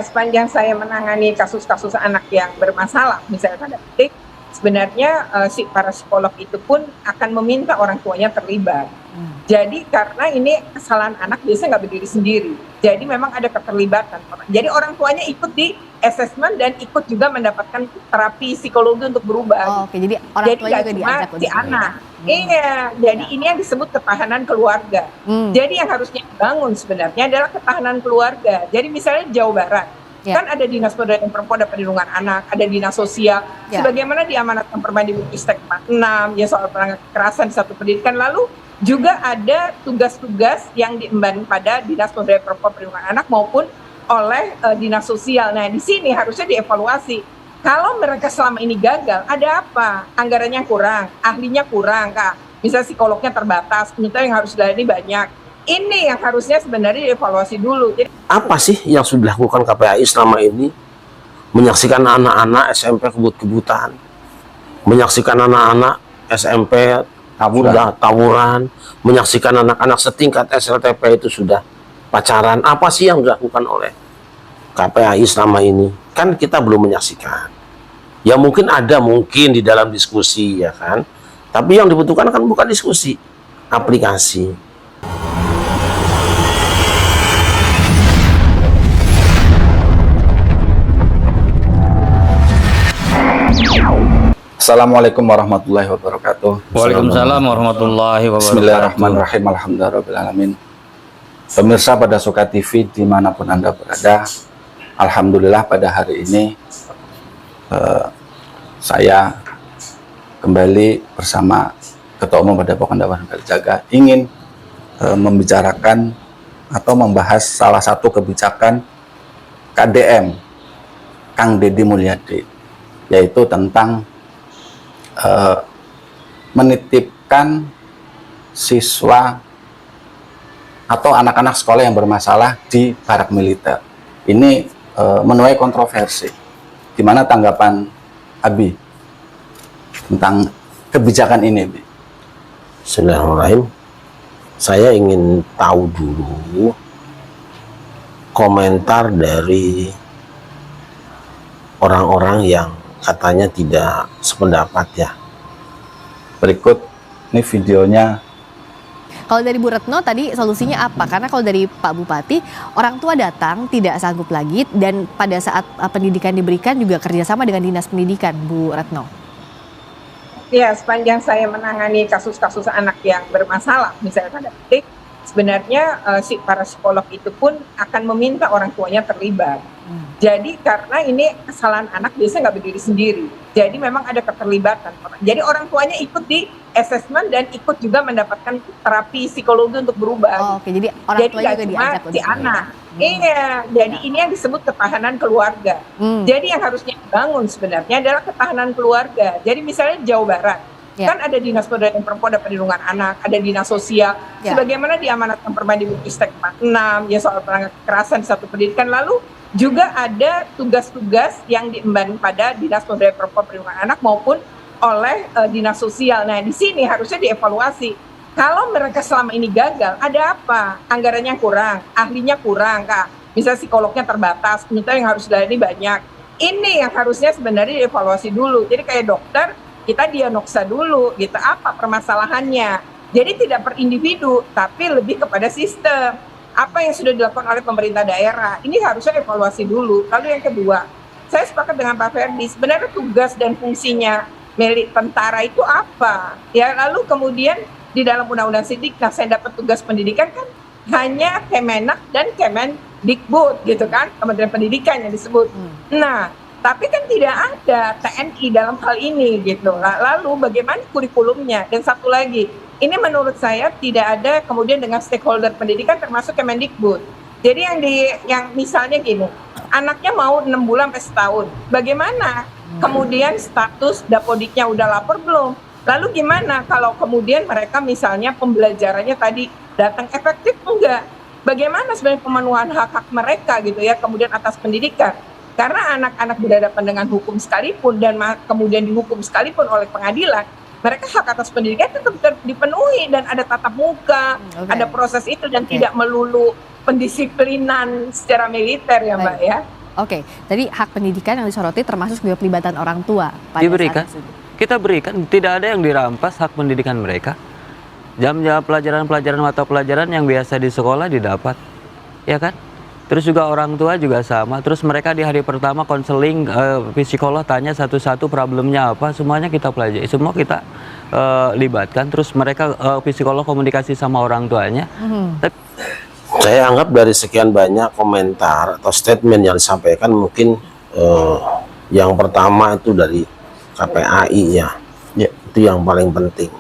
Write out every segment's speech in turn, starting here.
Sepanjang saya menangani kasus-kasus anak yang bermasalah, misalnya tanda petik, sebenarnya si para psikolog itu pun akan meminta orang tuanya terlibat. Jadi karena ini kesalahan anak biasanya nggak berdiri sendiri. Jadi memang ada keterlibatan. Jadi orang tuanya ikut di assessment dan ikut juga mendapatkan terapi psikologi untuk berubah. Oh, oke, jadi orang Jadi tuanya nggak juga cuma diajak si untuk terlibat. anak. Iya, jadi ini yang disebut ketahanan keluarga. Jadi yang harusnya dibangun sebenarnya adalah ketahanan keluarga. Jadi misalnya di Jawa Barat, kan ada Dinas Pemberdayaan Perempuan dan Perlindungan Anak, ada Dinas Sosial, sebagaimana diamanatkan Permendikbud-Ristek 46, ya soal penanganan kekerasan di satu pendidikan, lalu juga ada tugas-tugas yang diemban pada Dinas Pemberdayaan Perempuan dan Perlindungan Anak maupun oleh Dinas Sosial. Nah, di sini harusnya dievaluasi. Kalau mereka selama ini gagal, ada apa? Anggarannya kurang, ahlinya kurang, Kak. Misalnya psikolognya terbatas, ternyata yang harus dilayani banyak. Ini yang harusnya sebenarnya dievaluasi dulu. Jadi, apa sih yang sudah dilakukan KPAI selama ini? Menyaksikan anak-anak SMP kebut-kebutan, menyaksikan anak-anak SMP sudah tawuran, menyaksikan anak-anak setingkat SLTP itu sudah pacaran. Apa sih yang dilakukan oleh KPAI selama ini? Kan kita belum menyaksikan. Ya mungkin di dalam diskusi, ya kan. Tapi yang dibutuhkan kan bukan diskusi, aplikasi. Assalamualaikum warahmatullahi wabarakatuh. Waalaikumsalam warahmatullahi wabarakatuh. Bismillahirrahmanirrahim. Alhamdulillahirrahmanirrahim. Pemirsa pada Soka TV dimanapun Anda berada, alhamdulillah pada hari ini saya kembali bersama Ketua Umum Padepokan Dakwah Kalijaga ingin membicarakan atau membahas salah satu kebijakan KDM Kang Deddy Mulyadi, yaitu tentang menitipkan siswa atau anak-anak sekolah yang bermasalah di barak militer. Ini menuai kontroversi. Gimana tanggapan Abi tentang kebijakan ini, Abi? Bismillahirrahmanirrahim. Saya ingin tahu dulu komentar dari orang-orang yang katanya tidak sependapat ya. Berikut ini videonya. Kalau dari Bu Retno tadi solusinya apa? Karena kalau dari Pak Bupati, orang tua datang tidak sanggup lagi dan pada saat pendidikan diberikan juga kerjasama dengan Dinas Pendidikan, Bu Retno. ya sepanjang saya menangani kasus-kasus anak yang bermasalah, misalnya tanda petik, sebenarnya si para psikolog itu pun akan meminta orang tuanya terlibat. Jadi karena ini kesalahan anak biasanya nggak berdiri sendiri. Jadi memang ada keterlibatan. Jadi orang tuanya ikut di assessment dan ikut juga mendapatkan terapi psikologi untuk berubah. Oh, oke, jadi orang jadi tua nggak juga cuma diajak si untuk anak. Iya, jadi ini yang disebut ketahanan keluarga. Jadi yang harusnya dibangun sebenarnya adalah ketahanan keluarga. Jadi misalnya di Jawa Barat, kan ada Dinas Pemberdayaan Perempuan dan Perlindungan Anak, ada Dinas Sosial, sebagaimana diamanatkan Permendikbud-Ristek 46, ya soal penanganan kekerasan di satu pendidikan, lalu juga ada tugas-tugas yang diemban pada Dinas Pemberdayaan Perempuan dan Perlindungan Anak maupun oleh Dinas Sosial. Nah, di sini harusnya dievaluasi. Kalau mereka selama ini gagal, ada apa? Anggarannya kurang, ahlinya kurang, Kak. Misalnya psikolognya terbatas, ternyata yang harus dilayani banyak. Ini yang harusnya sebenarnya dievaluasi dulu. Jadi kayak dokter, kita diagnosa dulu, gitu, apa permasalahannya. Jadi tidak per individu, tapi lebih kepada sistem. Apa yang sudah dilakukan oleh pemerintah daerah, ini harusnya evaluasi dulu. Lalu yang kedua, saya sepakat dengan Pak Ferdi, sebenarnya tugas dan fungsinya milik tentara itu apa? Ya, lalu kemudian di dalam Undang-Undang Sidiknas saya dapat tugas pendidikan kan hanya Kemenak dan Kemendikbud, gitu kan, Kementerian Pendidikan yang disebut. Nah, tapi kan tidak ada TNI dalam hal ini, gitu. Lalu bagaimana kurikulumnya? Dan satu lagi, ini menurut saya tidak ada kemudian dengan stakeholder pendidikan termasuk Kemendikbud. Jadi yang misalnya gini, anaknya mau 6 bulan sampai setahun, bagaimana? Kemudian status Dapodiknya udah lapor belum? Lalu gimana kalau kemudian mereka misalnya pembelajarannya tadi datang efektif enggak? Bagaimana sebenarnya pemenuhan hak-hak mereka gitu ya, kemudian atas pendidikan? Karena anak-anak berhadapan dengan hukum sekalipun dan kemudian dihukum sekalipun oleh pengadilan, mereka hak atas pendidikan tetap dipenuhi dan ada tatap muka, ada proses itu dan tidak melulu pendisiplinan secara militer ya Mbak ya. Oke, tadi hak pendidikan yang disoroti termasuk juga pelibatan orang tua pada Diberikan. saat tersebut. Kita berikan, tidak ada yang dirampas hak pendidikan mereka. Jam-jam pelajaran-pelajaran mata pelajaran yang biasa di sekolah didapat, ya kan? Terus juga orang tua juga sama. Terus mereka di hari pertama konseling, psikolog tanya satu-satu problemnya apa, semuanya kita pelajari, semua kita libatkan. Terus mereka psikolog komunikasi sama orang tuanya. Saya anggap dari sekian banyak komentar atau statement yang disampaikan, mungkin yang pertama itu dari KPAI ya, itu yang paling penting.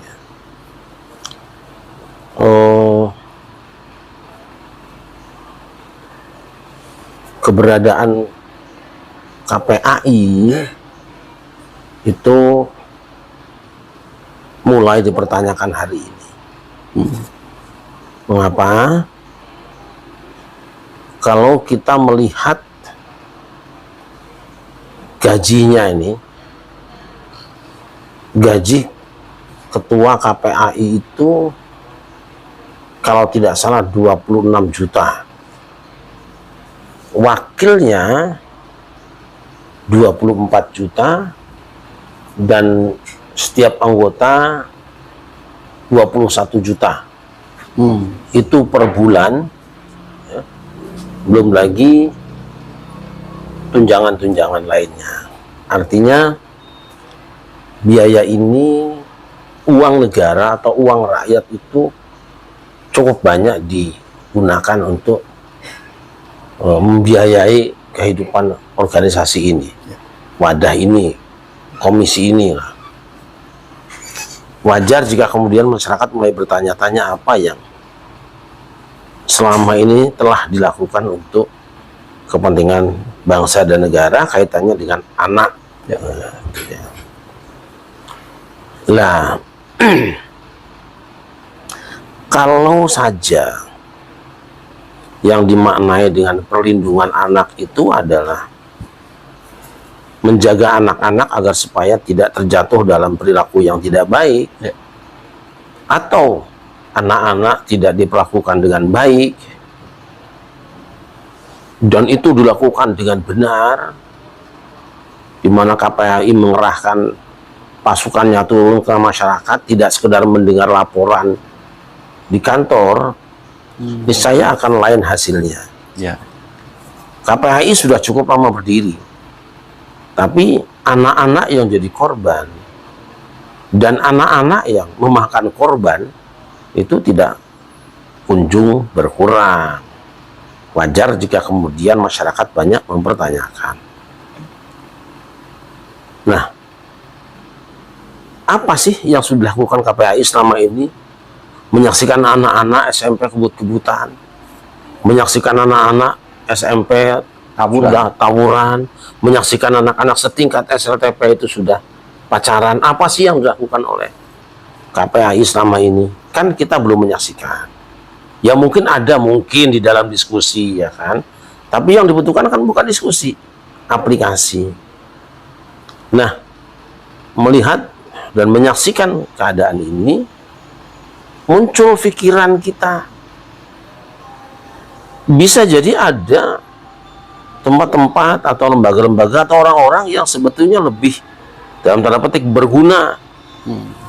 Keberadaan KPAI itu mulai dipertanyakan hari ini. Mengapa? Kalau kita melihat gajinya ini, gaji ketua KPAI itu kalau tidak salah 26 juta. Wakilnya 24 juta dan setiap anggota 21 juta. Itu per bulan, ya. Belum lagi tunjangan-tunjangan lainnya. Artinya biaya ini, uang negara atau uang rakyat itu cukup banyak digunakan untuk membiayai kehidupan organisasi ini, wadah ini, komisi ini lah. Wajar jika kemudian masyarakat mulai bertanya-tanya apa yang selama ini telah dilakukan untuk kepentingan bangsa dan negara kaitannya dengan anak. Lah, kalau saja yang dimaknai dengan perlindungan anak itu adalah menjaga anak-anak agar supaya tidak terjatuh dalam perilaku yang tidak baik, atau anak-anak tidak diperlakukan dengan baik, dan itu dilakukan dengan benar, di mana KPAI mengerahkan pasukannya turun ke masyarakat, tidak sekedar mendengar laporan di kantor, niscaya akan lain hasilnya. KPAI sudah cukup lama berdiri, tapi anak-anak yang jadi korban dan anak-anak yang memakan korban itu tidak kunjung berkurang. Wajar jika kemudian masyarakat banyak mempertanyakan. Nah, apa sih yang sudah dilakukan KPAI selama ini? Menyaksikan anak-anak SMP kebut-kebutan, menyaksikan anak-anak SMP sudah tawuran, menyaksikan anak-anak setingkat SLTP itu sudah pacaran. Apa sih yang dilakukan oleh KPAI selama ini? Kan kita belum menyaksikan. Ya mungkin ada, mungkin di dalam diskusi, ya kan. Tapi yang dibutuhkan kan bukan diskusi, aplikasi. Nah, melihat dan menyaksikan keadaan ini, muncul pikiran kita, bisa jadi ada tempat-tempat atau lembaga-lembaga atau orang-orang yang sebetulnya lebih dalam tanda petik berguna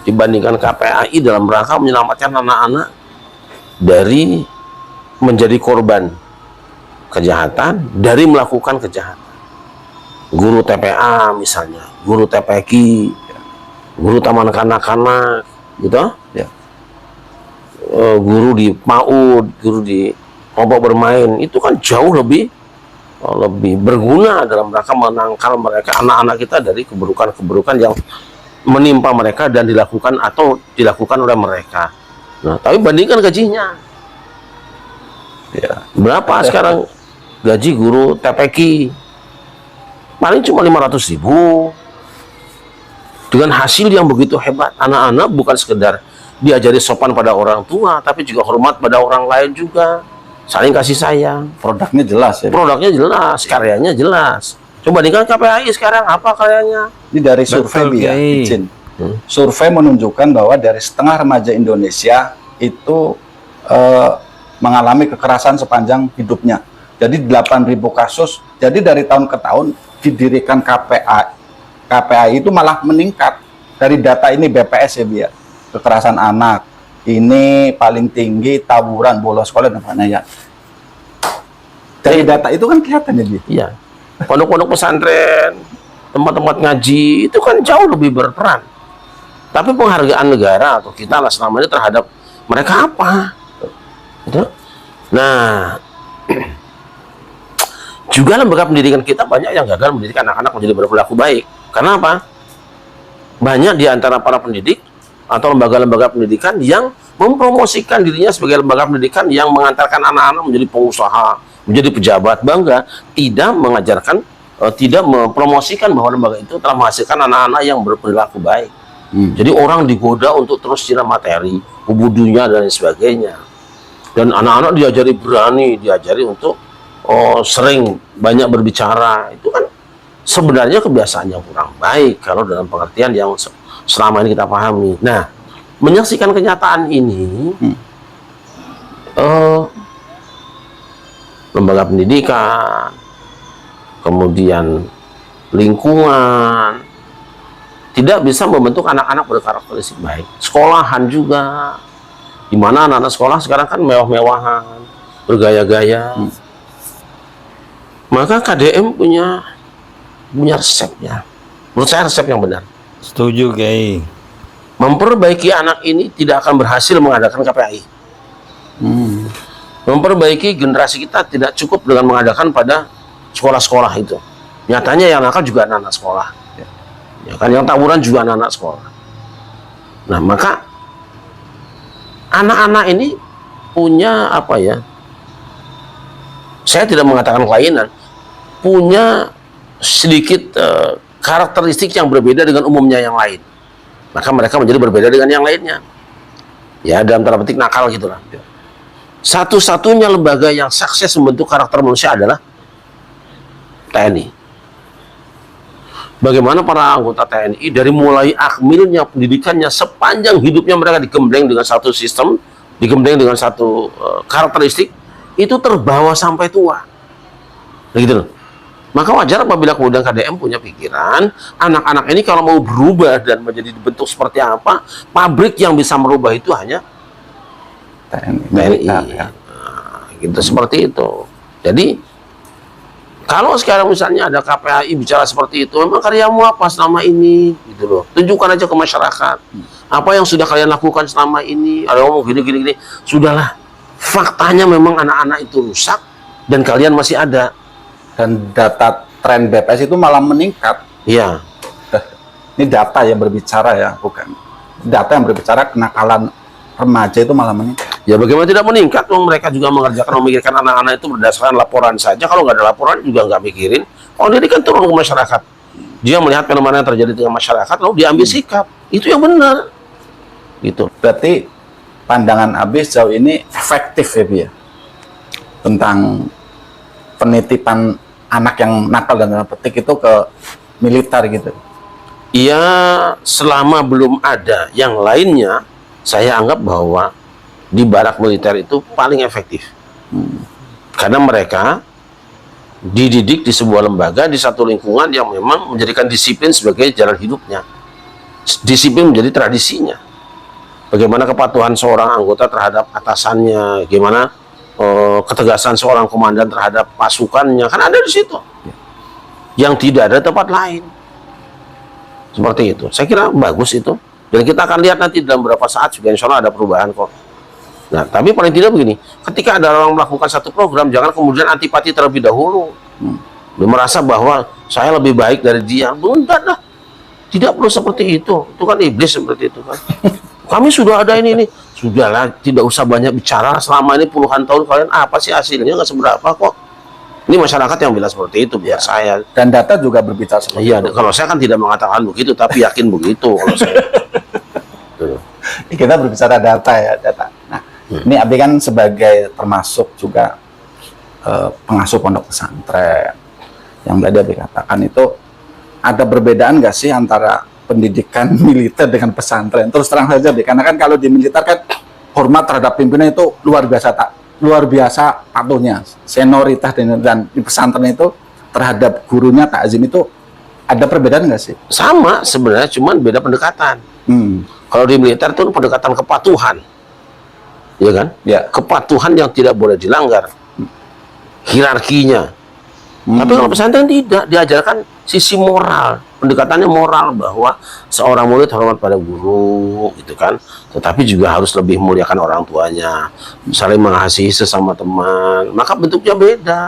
dibandingkan KPAI dalam rangka menyelamatkan anak-anak dari menjadi korban kejahatan, dari melakukan kejahatan. Guru TPA misalnya, guru TPQ, guru taman kanak-kanak, gitu. Guru di PAUD, guru di kelompok bermain, itu kan jauh lebih berguna dalam rangka menangkal mereka, anak-anak kita, dari keburukan-keburukan yang menimpa mereka dan dilakukan oleh mereka. Nah, tapi bandingkan gajinya. Berapa sekarang gaji guru TPQ? Paling cuma 500.000. Dengan hasil yang begitu hebat, anak-anak bukan sekedar diajari sopan pada orang tua, tapi juga hormat pada orang lain juga, saling kasih sayang. Produknya jelas ya. Produknya jelas, karyanya jelas. Coba dengan KPAI sekarang apa karyanya? Ini dari survei ya, izin. Survei menunjukkan bahwa dari setengah remaja Indonesia itu mengalami kekerasan sepanjang hidupnya. Jadi 8.000 kasus. Jadi dari tahun ke tahun didirikan KPAI itu malah meningkat. Dari data ini BPS ya, biar kekerasan anak ini paling tinggi, tawuran, bolos sekolah dan lain-lain. Dari data itu kan kelihatan ya, Bi. Iya. Pondok-pondok pesantren, tempat-tempat ngaji itu kan jauh lebih berperan. Tapi penghargaan negara atau kita lah selama ini terhadap mereka apa? Gitu. Nah, juga lembaga pendidikan kita banyak yang gagal mendidik anak-anak menjadi berperilaku baik. Karena apa? Banyak di antara para pendidik atau lembaga-lembaga pendidikan yang mempromosikan dirinya sebagai lembaga pendidikan yang mengantarkan anak-anak menjadi pengusaha, menjadi pejabat, bangga, tidak mengajarkan, tidak mempromosikan bahwa lembaga itu telah menghasilkan anak-anak yang berperilaku baik. Jadi orang digoda untuk terus cina materi, ubudunya dan lain sebagainya. Dan anak-anak diajari berani, diajari untuk sering banyak berbicara. Itu kan sebenarnya kebiasaan yang kurang baik kalau dalam pengertian yang selama ini kita pahami. Nah, menyaksikan kenyataan ini, lembaga pendidikan, kemudian lingkungan, tidak bisa membentuk anak-anak berkarakteristik baik. Sekolahan juga, di mana anak-anak sekolah sekarang kan mewah-mewahan, bergaya-gaya. Maka KDM punya resepnya. Menurut saya resep yang benar. Setuju, Kiai. Memperbaiki anak ini tidak akan berhasil mengadakan KPAI. Memperbaiki generasi kita tidak cukup dengan mengadakan pada sekolah-sekolah itu. Nyatanya yang nakal juga anak-anak sekolah. Ya kan, yang tawuran juga anak-anak sekolah. Nah, maka anak-anak ini punya apa ya? Saya tidak mengatakan kelainan, punya sedikit karakteristik yang berbeda dengan umumnya yang lain. Maka mereka menjadi berbeda dengan yang lainnya. Ya, dalam tanda petik nakal gitulah. Satu-satunya lembaga yang sukses membentuk karakter manusia adalah TNI. Bagaimana para anggota TNI dari mulai akmilnya, pendidikannya, sepanjang hidupnya mereka digembleng dengan satu sistem, digembleng dengan satu karakteristik, itu terbawa sampai tua. Begitu loh. Maka wajar apabila kemudian KDM punya pikiran, anak-anak ini kalau mau berubah dan menjadi dibentuk seperti apa, pabrik yang bisa merubah itu hanya TNI. Ya. Nah, gitu, seperti itu. Jadi kalau sekarang misalnya ada KPAI bicara seperti itu, memang karyamu apa selama ini, gitu loh. Tunjukkan aja ke masyarakat apa yang sudah kalian lakukan selama ini. Ada ngomong gini. Sudahlah, faktanya memang anak-anak itu rusak dan kalian masih ada. Dan data tren BPS itu malah meningkat. Iya. Ini data yang berbicara ya, bukan data yang berbicara kenakalan remaja itu malah meningkat. Ya bagaimana tidak meningkat? Mereka juga mengerjakan, memikirkan anak-anak itu berdasarkan laporan saja. Kalau nggak ada laporan juga nggak mikirin. Kalau dia kan turun ke masyarakat, dia melihat fenomena yang terjadi dengan masyarakat, lalu dia ambil sikap. Itu yang benar. Gitu. Berarti pandangan Abis sejauh ini efektif ya, Bi, ya? Tentang penitipan anak yang nakal dan dalam petik itu ke militer gitu. Iya, selama belum ada yang lainnya, saya anggap bahwa di barak militer itu paling efektif. Karena mereka dididik di sebuah lembaga, di satu lingkungan yang memang menjadikan disiplin sebagai jalan hidupnya. Disiplin menjadi tradisinya. Bagaimana kepatuhan seorang anggota terhadap atasannya, gimana ketegasan seorang komandan terhadap pasukannya, kan ada di situ. Yang tidak ada tempat lain. Seperti itu. Saya kira bagus itu. Dan kita akan lihat nanti dalam beberapa saat juga insya Allah ada perubahan kok. Nah, tapi paling tidak begini, ketika ada orang melakukan satu program, jangan kemudian antipati terlebih dahulu. Dia merasa bahwa saya lebih baik dari dia. Enggak dah. Tidak perlu seperti itu. Itu kan iblis seperti itu kan. Kami sudah ada ini. Sudahlah, tidak usah banyak bicara. Selama ini puluhan tahun kalian apa sih hasilnya? Nggak seberapa kok. Ini masyarakat yang bilang seperti itu biar saya. Dan data juga berbicara seperti itu. Iya, kalau saya kan tidak mengatakan begitu, tapi yakin begitu kalau saya. Kita berbicara data ya, data. Nah, ini Abi kan sebagai termasuk juga pengasuh pondok pesantren. Yang tadi Abi katakan itu ada perbedaan nggak sih antara pendidikan militer dengan pesantren? Terus terang saja, Abi, karena kan kalau di militer kan hormat terhadap pimpinan itu luar biasa, tak luar biasa patuhnya, senioritas dan di pesantren itu terhadap gurunya takzim itu ada perbedaan nggak sih? Sama sebenarnya, cuman beda pendekatan. Kalau di militer itu pendekatan kepatuhan, ya kan? Ya. Kepatuhan yang tidak boleh dilanggar hierarkinya. Tapi kalau pesantren tidak, diajarkan sisi moral, pendekatannya moral bahwa seorang murid hormat pada guru, gitu kan. Tetapi juga harus lebih muliakan orang tuanya, saling mengasihi sesama teman. Maka bentuknya beda.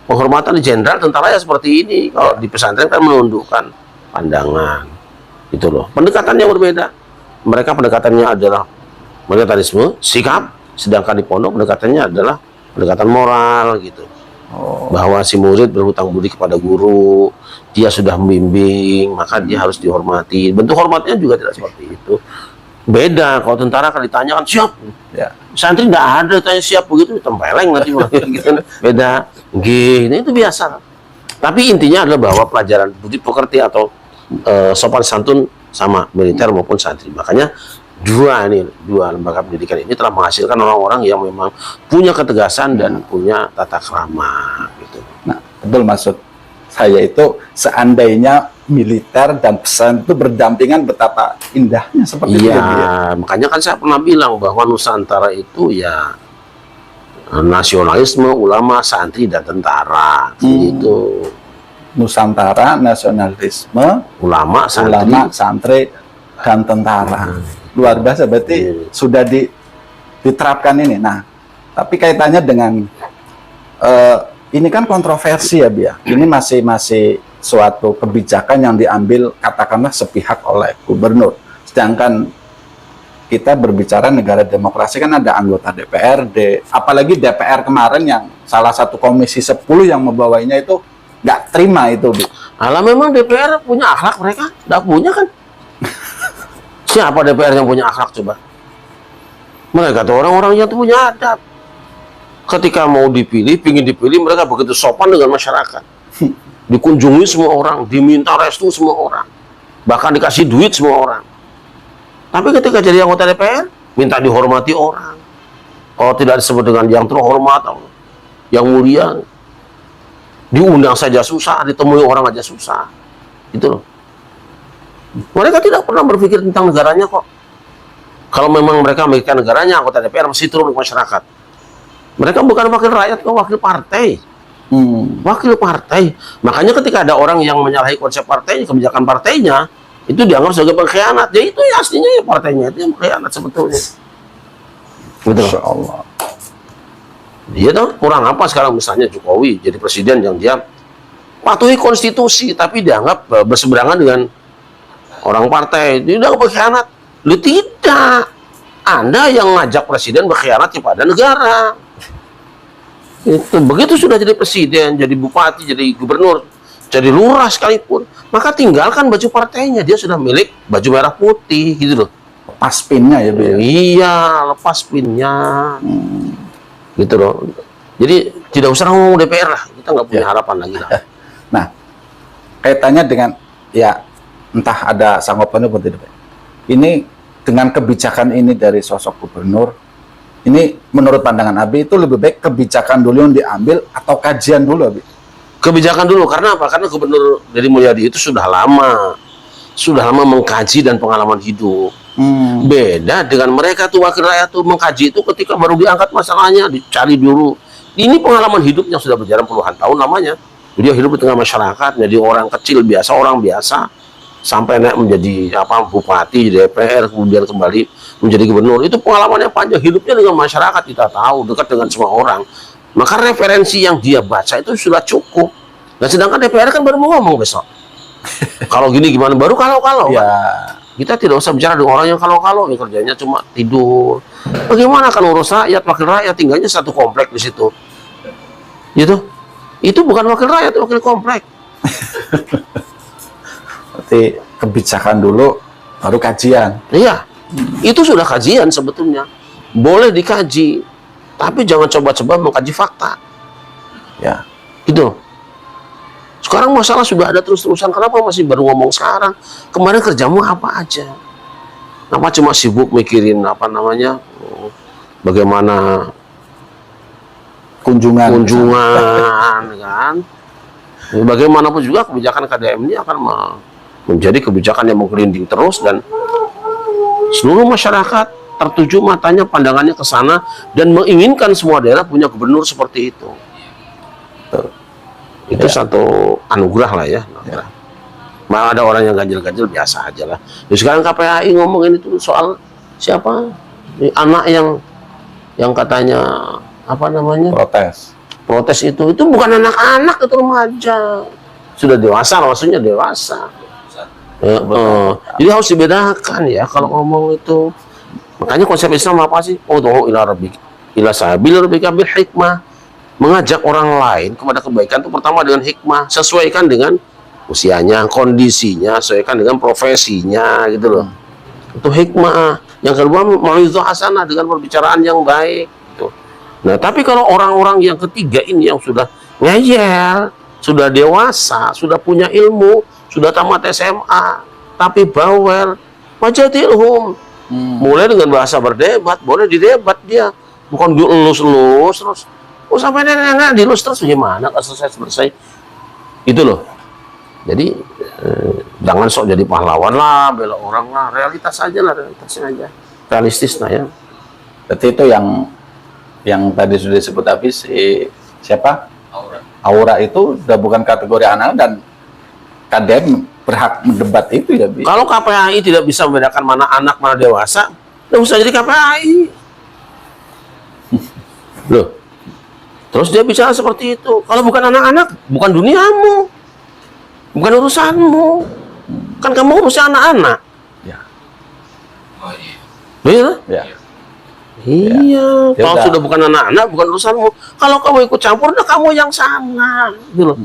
Penghormatan di jenderal tentara ya seperti ini. Kalau di pesantren kan menundukkan pandangan, gitu loh. Pendekatannya berbeda. Mereka pendekatannya adalah militarisme, sikap, sedangkan di pondok pendekatannya adalah pendekatan moral, gitu. Bahwa si murid berhutang budi kepada guru, dia sudah membimbing, maka dia harus dihormati. Bentuk hormatnya juga tidak seperti itu. Beda kalau tentara kan ditanya kan siap. Ya. Santri nggak ada tanya siap begitu, tempeleng nanti gitu. Beda. Itu biasa. Tapi intinya adalah bahwa pelajaran budi pekerti atau sopan santun sama militer maupun santri. Makanya dua lembaga pendidikan ini telah menghasilkan orang-orang yang memang punya ketegasan dan punya tata krama, gitu. Nah, betul maksud saya itu seandainya militer dan pesantren itu berdampingan betapa indahnya seperti itu. Iya, makanya kan saya pernah bilang bahwa Nusantara itu ya nasionalisme, ulama, santri, dan tentara. Gitu. Nusantara, nasionalisme, ulama, santri, dan tentara. Luar biasa, berarti sudah diterapkan ini. Nah, tapi kaitannya dengan ini kan kontroversi ya, Bia. Ini masih suatu kebijakan yang diambil katakanlah sepihak oleh gubernur. Sedangkan kita berbicara negara demokrasi kan ada anggota DPRD, apalagi DPR kemarin yang salah satu komisi 10 yang membawainya itu nggak terima itu. Alah, memang DPR punya akhlak, mereka nggak punya kan? Siapa DPR yang punya akhlak coba? Mereka tuh orang-orang yang punya adab. Ketika mau dipilih, pingin dipilih, mereka begitu sopan dengan masyarakat. Dikunjungi semua orang, diminta restu semua orang. Bahkan dikasih duit semua orang. Tapi ketika jadi anggota DPR, minta dihormati orang. Kalau tidak disebut dengan yang terhormat, yang mulia, diundang saja susah, ditemui orang aja susah. Itu loh. Mereka tidak pernah berpikir tentang negaranya kok. Kalau memang mereka memikirkan negaranya, anggota DPR mesti turun ke masyarakat. Mereka bukan wakil rakyat, kok wakil partai. Wakil partai. Makanya ketika ada orang yang menyalahi konsep partainya, kebijakan partainya, itu dianggap sebagai pengkhianat. Ya itu ya aslinya ya partainya itu yang pengkhianat sebetulnya. Betul. Masya Allah. Dia tuh kurang apa sekarang misalnya Jokowi jadi presiden yang dia patuhi konstitusi, tapi dianggap berseberangan dengan orang partai. Dia udah berkhianat. Lu tidak. Anda yang ngajak presiden berkhianat kepada negara. Itu begitu sudah jadi presiden, jadi bupati, jadi gubernur, jadi lurah sekalipun, maka tinggalkan baju partainya. Dia sudah milik baju merah putih, gitu loh. Lepas pinnya ya, Bia? Iya, lepas pinnya. Gitu loh. Jadi tidak usah ngomong DPR lah. Kita nggak punya harapan lagi lah. Nah, kaitannya dengan ya entah ada sanggupannya atau tidak. Ini dengan kebijakan ini dari sosok gubernur, ini menurut pandangan Abi itu lebih baik kebijakan dulu yang diambil atau kajian dulu, Abi? Kebijakan dulu, karena apa? Karena Gubernur Deddy Mulyadi itu sudah lama mengkaji dan pengalaman hidup. Beda dengan mereka tuh wakil rakyat tuh mengkaji itu ketika baru diangkat masalahnya, dicari dulu. Ini pengalaman hidup yang sudah berjalan puluhan tahun lamanya. Dia hidup di tengah masyarakat, menjadi orang kecil biasa, orang biasa, sampai naik menjadi bupati, DPR, kemudian kembali menjadi gubernur. Itu pengalamannya panjang, hidupnya dengan masyarakat, kita tahu, dekat dengan semua orang. Maka referensi yang dia baca itu sudah cukup. Nah, sedangkan DPR kan baru mau ngomong besok. Kalau gini gimana? Baru kalau-kalau. Ya. Kita tidak usah bicara dengan orang yang kalau-kalau, yang kerjanya cuma tidur. Bagaimana kan urus rakyat, wakil rakyat tinggalnya satu komplek di situ. Gitu. Itu bukan wakil rakyat, itu wakil komplek. Berarti kebijakan dulu baru kajian. Iya. Itu sudah kajian sebetulnya. Boleh dikaji, tapi jangan coba-coba mengkaji fakta. Ya. Gitu. Sekarang masalah sudah ada terus-terusan. Kenapa masih baru ngomong sekarang? Kemarin kerjamu apa aja? Apa cuma sibuk mikirin bagaimana kunjungan kan. Bagaimanapun juga kebijakan KDM ini akan menjadi kebijakan yang menggelinding terus, dan seluruh masyarakat tertuju matanya, pandangannya ke sana, dan menginginkan semua daerah punya gubernur seperti itu. Itu satu anugerah lah ya. Malah ada orang yang ganjil-ganjil biasa aja lah. Sekarang KPAI ngomongin itu soal siapa? Anak yang katanya apa namanya? Protes itu bukan anak-anak, itu remaja. Sudah dewasa, maksudnya dewasa. Jadi harus dibedakan ya kalau ngomong itu. Makanya konsep Islam apa sih? Ud'u ila rabbika ila sabil rabbika bil hikmah. Mengajak orang lain kepada kebaikan itu pertama dengan hikmah, sesuaikan dengan usianya, kondisinya, sesuaikan dengan profesinya gitu loh. Itu hikmah. Yang kedua mau'izah hasanah, dengan perbicaraan yang baik gitu. Nah, tapi kalau orang-orang yang ketiga ini yang sudah ngeyel, sudah dewasa, sudah punya ilmu, sudah tamat SMA, tapi bawel, wajadilhum. Mulai dengan bahasa berdebat, boleh didebat dia, bukan dielus-elus terus. Oh, sampai nenek-nenek dilus terus gimana? Selesai. Itu loh. Jadi jangan sok jadi pahlawan lah, bela orang lah, realitas aja lah, realitasnya aja, realistis lah ya. Berarti itu yang tadi sudah disebut habis, siapa? Aura itu udah bukan kategori anak, dan KDM berhak mendebat itu ya, Bi. Kalau KPAI tidak bisa membedakan mana anak mana dewasa, nggak usah jadi KPAI. Loh, terus dia bicara seperti itu. Kalau bukan anak-anak, bukan duniamu, bukan urusanmu. Kan kamu urusan anak-anak. Ya. Iya? Ya. Iya. Ya Kalau udah. sudah bukan anak-anak, bukan urusanmu. Kalau kamu ikut campur, udah kamu yang salah. Gitu loh.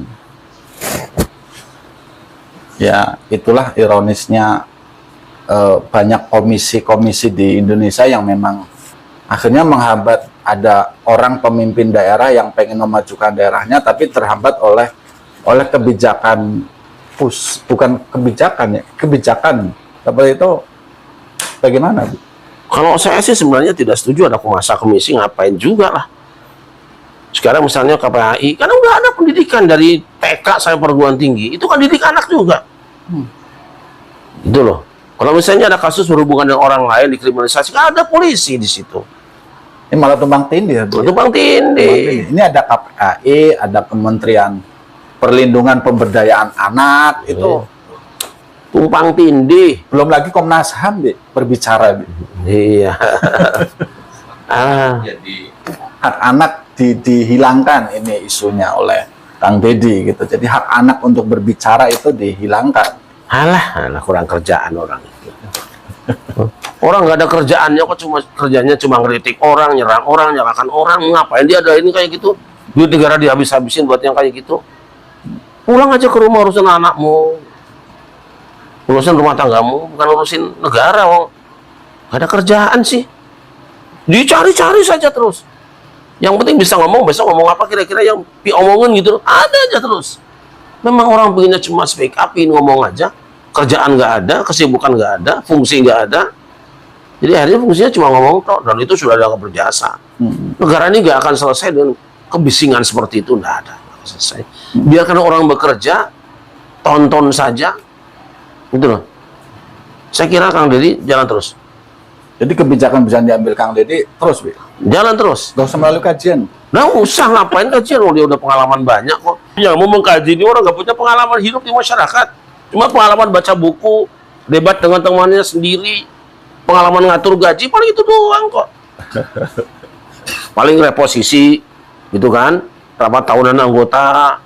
Ya, itulah ironisnya banyak komisi-komisi di Indonesia yang memang akhirnya menghambat ada orang pemimpin daerah yang pengen memajukan daerahnya, tapi terhambat oleh kebijakan bukan kebijakan ya, kebijakan seperti itu. Bagaimana, Bu? Kalau saya sih sebenarnya tidak setuju ada masa komisi, ngapain juga lah. Sekarang misalnya KPAI, karena udah ada pendidikan dari TK sampai perguruan tinggi, itu kan didik anak juga. Itu loh. Kalau misalnya ada kasus berhubungan dengan orang lain dikriminalisasi, kan ada polisi di situ. Ini malah tumpang tindih ya, Bu. Tumpang tindih. Ini ada KPAI, ada Kementerian Perlindungan Pemberdayaan Anak, itu Tumpang tindih. belum lagi Komnas HAM, Bi, berbicara, Bi. Iya. Hak anak dihilangkan ini isunya oleh Kang Deddy gitu. Jadi hak anak untuk berbicara itu dihilangkan. Alah, kurang kerjaan orang itu. Orang nggak ada kerjaannya kok, kerjanya cuma ngeritik orang, nyerang orang, nyalahkan orang. Ngapain dia ada ini kayak gitu? Duit negara dihabis-habisin buat yang kayak gitu. Pulang aja ke rumah, urusan anakmu, urusan rumah tanggamu, bukan urusin negara. Nggak ada kerjaan sih. Dicari-cari saja terus. Yang penting bisa ngomong, besok ngomong apa kira-kira yang diomongin gitu. Ada aja terus. Memang orang pengennya cuma speak up, ngomong aja. Kerjaan nggak ada, kesibukan nggak ada, fungsi nggak ada. Jadi akhirnya fungsinya cuma ngomong tok, dan itu sudah dianggap berjasa. Negara ini nggak akan selesai dengan kebisingan seperti itu, nggak ada. Nggak selesai. Biarkan orang bekerja, tonton saja. Gitu loh. Saya kira Kang Deddy jalan terus. Jadi kebijakan bisa diambil Kang Deddy terus, Bi. Jalan terus. Gak usah melalui kajian. Nah, usah ngapain kajian? Dia udah pengalaman banyak kok. Yang mau mengkaji ini orang nggak punya pengalaman hidup di masyarakat. Cuma pengalaman baca buku, debat dengan temannya sendiri, pengalaman ngatur gaji, paling itu doang kok. Paling reposisi, gitu kan? Rapat tahunan anggota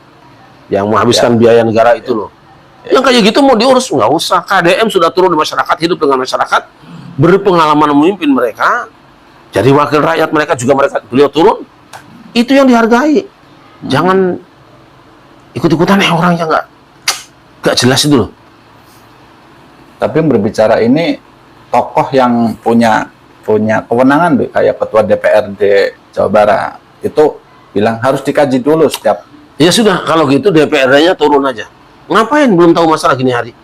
yang menghabiskan biaya negara itu loh. Yang kayak gitu mau diurus nggak usah. KDM sudah turun di masyarakat, hidup dengan masyarakat, berpengalaman memimpin mereka, jadi wakil rakyat mereka juga beliau turun, itu yang dihargai. Jangan ikut-ikutan orang yang nggak jelas itu loh. Tapi berbicara ini tokoh yang punya kewenangan, Bi, kayak ketua DPRD Jawa Barat itu bilang harus dikaji dulu setiap. Ya sudah, kalau gitu DPRD-nya turun aja. Ngapain belum tahu masalah gini hari?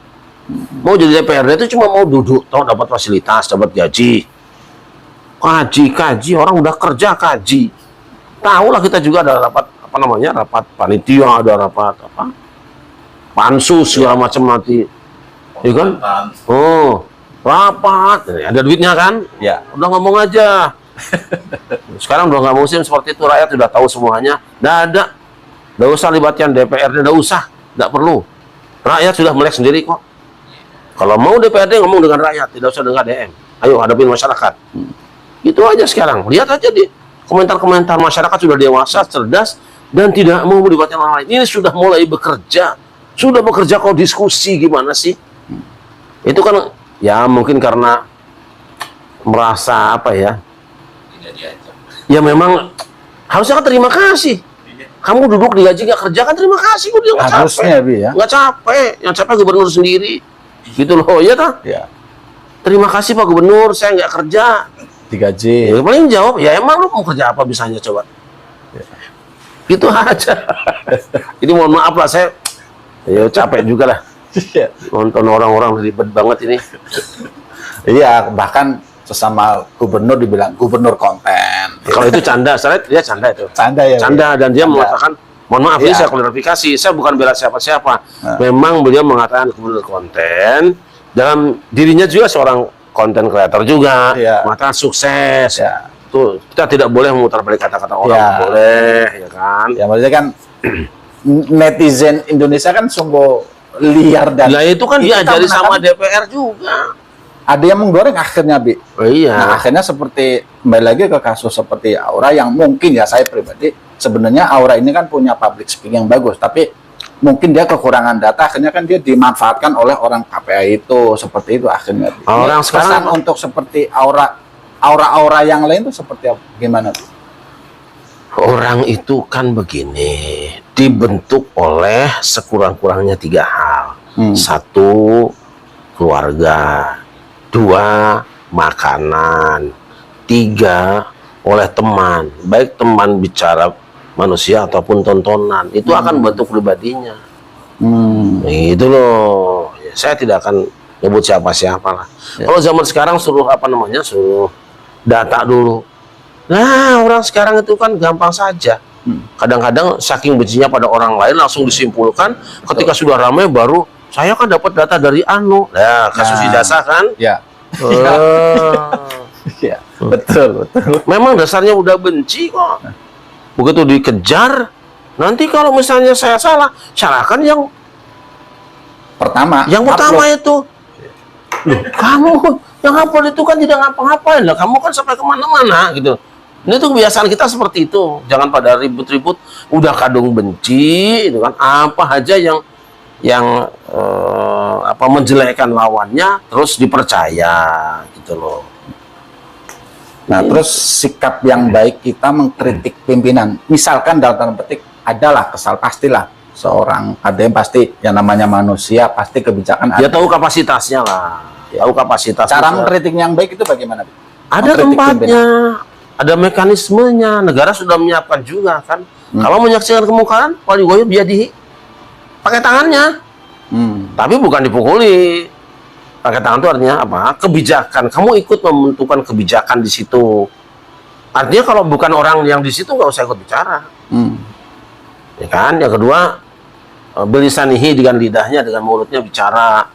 Mau jadi DPRD itu cuma mau duduk, tahu dapat fasilitas, dapat gaji. Kaji, orang udah kerja kaji. Tahu lah, kita juga ada rapat apa namanya, rapat panitia, ada rapat apa pansus segala macam nanti, ya kan? Oh, rapat, ada duitnya kan? Ya. Udah ngomong aja. Sekarang udah nggak musim seperti itu, rakyat sudah tahu semuanya. Nggak usah libatkan DPRD, nggak usah, nggak perlu. Rakyat sudah melek sendiri kok. Kalau mau DPRD ngomong dengan rakyat, tidak usah dengan DM. Ayo hadapin masyarakat. Itu aja sekarang. Lihat aja di komentar-komentar, masyarakat sudah dewasa, cerdas, dan tidak mau melibatkan orang lain. Ini sudah mulai bekerja. Sudah bekerja kok, diskusi gimana sih? Itu kan ya mungkin karena merasa apa ya? Ya memang harusnya kan terima kasih. Kamu duduk digaji nggak kerja kan terima kasih, dia nggak Harusnya, capek. Bi, ya. Nggak capek, yang capek gubernur sendiri. Gitu loh, ya tak? Ya. Terima kasih Pak Gubernur, saya nggak kerja. Digaji. Ya, paling jawab, ya emang lu mau kerja apa bisanya coba? Gitu aja. Ini mohon maaf lah, saya ya capek juga lah. Nonton orang-orang ribet banget ini. Iya, bahkan sesama gubernur dibilang gubernur konten. Kalau itu canda, saya lihat dia canda itu. Canda ya. Canda, dan dia Canda. mengatakan, mohon maaf ini Iya. saya klarifikasi, saya bukan bela siapa-siapa. Memang beliau mengatakan gubernur konten, dalam dirinya juga seorang konten kreator juga, Iya. mengatakan sukses. Ya. Tuh, kita tidak boleh memutar balik kata-kata orang, Ya. boleh, ya kan? Ya, maksudnya kan netizen Indonesia kan sungguh liar dan Nah itu kan kita diajari sama menakan- DPR juga. ada yang menggoreng akhirnya, Bi. Oh iya. Nah, akhirnya seperti kembali lagi ke kasus seperti Aura yang mungkin ya saya pribadi sebenarnya Aura ini kan punya public speaking yang bagus, tapi mungkin dia kekurangan data, akhirnya kan dia dimanfaatkan oleh orang KPI itu seperti itu akhirnya. Orang Pesan sekarang untuk seperti Aura yang lain itu seperti apa? Gimana? orang itu kan begini, dibentuk oleh sekurang-kurangnya 3 hal. 1, keluarga. 2, makanan. 3, oleh teman. Baik teman bicara manusia ataupun tontonan. Itu akan bentuk pribadinya. Itu loh. Ya, saya tidak akan nyebut siapa-siapa lah. Kalau zaman sekarang suruh apa namanya, suruh data dulu. Nah, orang sekarang itu kan gampang saja. Kadang-kadang saking bencinya pada orang lain langsung disimpulkan. Ketika sudah ramai baru saya kan dapat data dari Anu. Nah, kasus ijazah kan? Ya. Ya, betul. Memang dasarnya udah benci kok. Begitu dikejar, nanti kalau misalnya saya salah, salahkan yang Pertama pertama itu. Loh, kamu yang upload itu kan tidak ngapa-ngapain lah. Kamu kan sampai kemana-mana gitu. Ini tuh kebiasaan kita seperti itu. Jangan pada ribut-ribut, udah kadung benci, itu kan apa aja yang apa menjelekkan lawannya terus dipercaya gitu loh. Nah, terus sikap yang baik kita mengkritik pimpinan. Misalkan dalam tanda petik adalah kesal, pastilah seorang ada yang pasti yang namanya manusia pasti kebijakan Dia ada. tahu kapasitasnya lah. Tahu kapasitasnya. Cara mengkritik yang baik itu bagaimana? Ada Mengkritik tempatnya, ada mekanismenya. Negara sudah menyiapkan juga kan. Kalau menyaksikan kemungkaran, wali goyo biadihi, pakai tangannya. Tapi bukan dipukuli. Pakai tangan itu artinya apa? Kebijakan. Kamu ikut menentukan kebijakan di situ. Artinya kalau bukan orang yang di situ nggak usah ikut bicara. Ya kan? Yang kedua, belisanihi dengan lidahnya, dengan mulutnya bicara.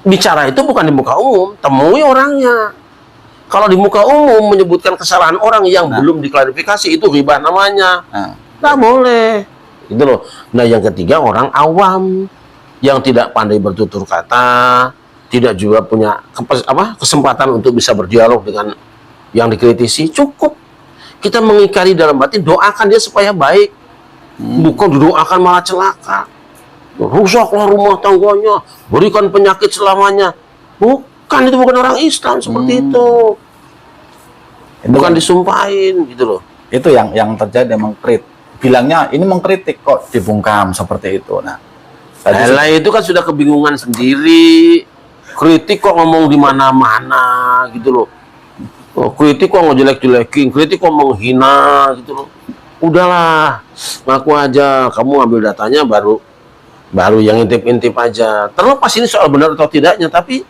Bicara itu bukan di muka umum, temui orangnya. Kalau di muka umum menyebutkan kesalahan orang yang belum diklarifikasi, itu ghibah namanya. Nggak boleh. Gitu loh. Nah, yang ketiga orang awam yang tidak pandai bertutur kata, tidak juga punya kesempatan untuk bisa berdialog dengan yang dikritisi. Cukup kita mengingkari dalam batin, doakan dia supaya baik. Bukan didoakan malah celaka. Rusaklah rumah tangganya, berikan penyakit selamanya. Bukan, itu bukan orang Islam seperti itu. Bukan disumpahin gitu loh. Itu yang terjadi bilangnya ini mengkritik kok dibungkam seperti itu. Nah, Nah, itu kan sudah kebingungan sendiri. Kritik kok ngomong di mana-mana gitu loh. Kritik kok ngejelek-jelekin, kritik kok menghina gitu loh. Udahlah, ngaku aja. Kamu ambil datanya baru yang intip-intip aja. Terlepas ini soal benar atau tidaknya, tapi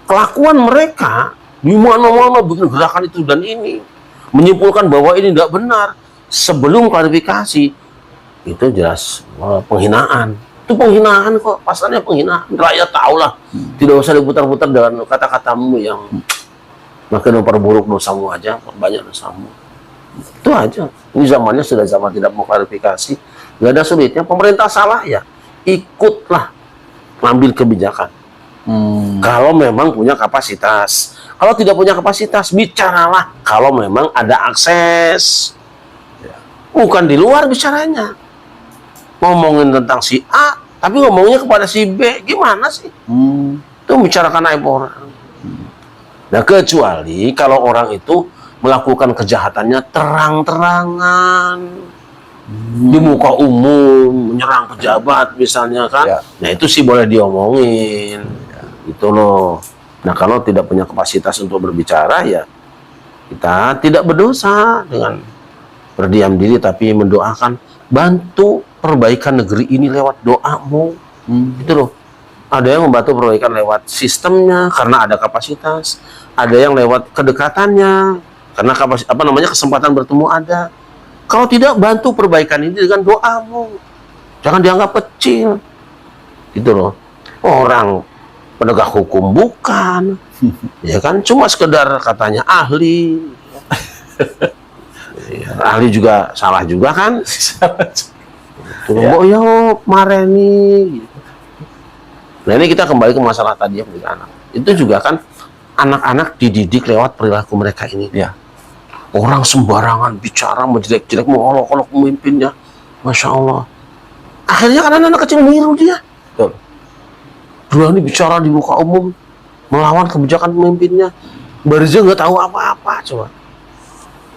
kelakuan mereka di mana-mana bikin gerakan itu dan ini, menyimpulkan bahwa ini tidak benar. sebelum klarifikasi itu jelas penghinaan. Itu penghinaan kok, pasalnya penghinaan. Rakyat tahu lah. Tidak usah diputar-putar dengan kata-katamu yang makin memperburuk dosamu aja, banyak dosamu. Itu aja. Ini zamannya sudah zaman tidak mau klarifikasi. Nggak ada sulitnya. Pemerintah salah ya, ikutlah ngambil kebijakan. Kalau memang punya kapasitas. Kalau tidak punya kapasitas, bicaralah. Kalau memang ada akses. Bukan di luar bicaranya. Ngomongin tentang si A, tapi ngomongnya kepada si B. Gimana sih? Itu membicarakan aib orang. Nah, kecuali kalau orang itu melakukan kejahatannya terang-terangan. Di muka umum, menyerang pejabat misalnya kan. Nah, itu sih boleh diomongin. Gitu loh. Nah, kalau tidak punya kapasitas untuk berbicara, ya kita tidak berdosa dengan berdiam diri, tapi mendoakan, bantu perbaikan negeri ini lewat doamu. Gitu loh. Ada yang membantu perbaikan lewat sistemnya karena ada kapasitas, ada yang lewat kedekatannya karena kesempatan bertemu ada. Kalau tidak, bantu perbaikan ini dengan doamu. Jangan dianggap kecil. Gitu loh. Orang penegak hukum bukan. Ya kan, cuma sekedar katanya ahli. Ahli juga salah juga kan. Ya mareni. Nah, ini kita kembali ke masalah tadi yang pendidik anak. Itu juga kan anak-anak dididik lewat perilaku mereka ini. Ya. Orang sembarangan bicara, menjelek-jelek, mengolok-olok pemimpinnya. Masya Allah. Akhirnya kan anak-anak kecil niru dia. Betul. Berani bicara di muka umum, melawan kebijakan pemimpinnya. Barzil nggak tahu apa-apa, coba.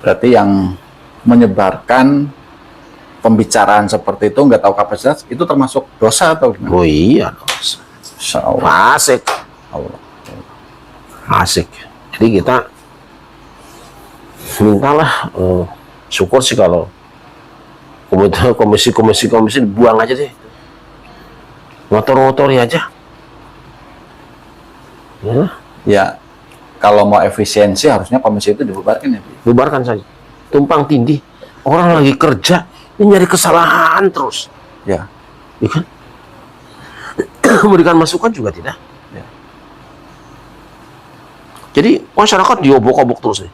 Berarti yang menyebarkan pembicaraan seperti itu, nggak tahu kapasitas, itu termasuk dosa atau gimana? Oh iya, dosa. Masya Allah. Asik. Allah. Asik. Jadi kita mintalah, syukur sih kalau komisi dibuang aja deh, ngotor-ngotori aja ya. Kalau mau efisiensi harusnya komisi itu dibubarkan ya, bubarkan saja. Tumpang tindih, orang lagi kerja ini nyari kesalahan terus ya kan. Memberikan masukan juga tidak ya. Jadi masyarakat diobok-obok terus nih,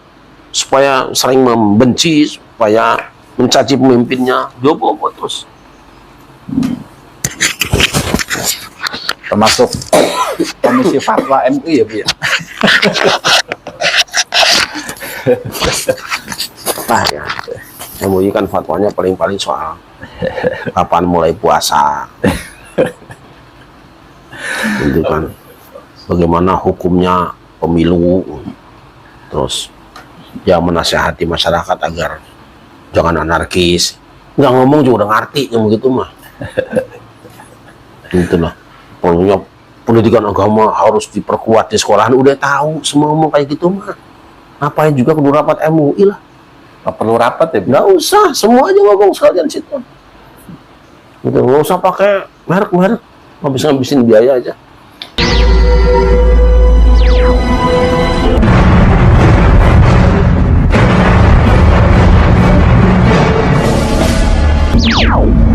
supaya sering membenci, supaya mencaci pemimpinnya, diobok-obok terus. Termasuk komisi fatwa MUI ya, Bu ya. Nah ya, MUI kan fatwanya paling-paling soal kapan mulai puasa. Itu kan bagaimana hukumnya pemilu, terus ya menasihati masyarakat agar jangan anarkis. Nggak ngomong juga udah ngerti yang begitu mah. Gitu lah. Pokoknya pendidikan agama harus diperkuat di sekolahan, udah tahu semua ngomong kayak gitu mah. Ngapain juga kudu rapat MUI lah. Nggak perlu rapat ya? Nggak usah, semua aja ngomong sekalian situ. Gitu, nggak usah pakai merek-merek, ngabisin biaya aja. Wow.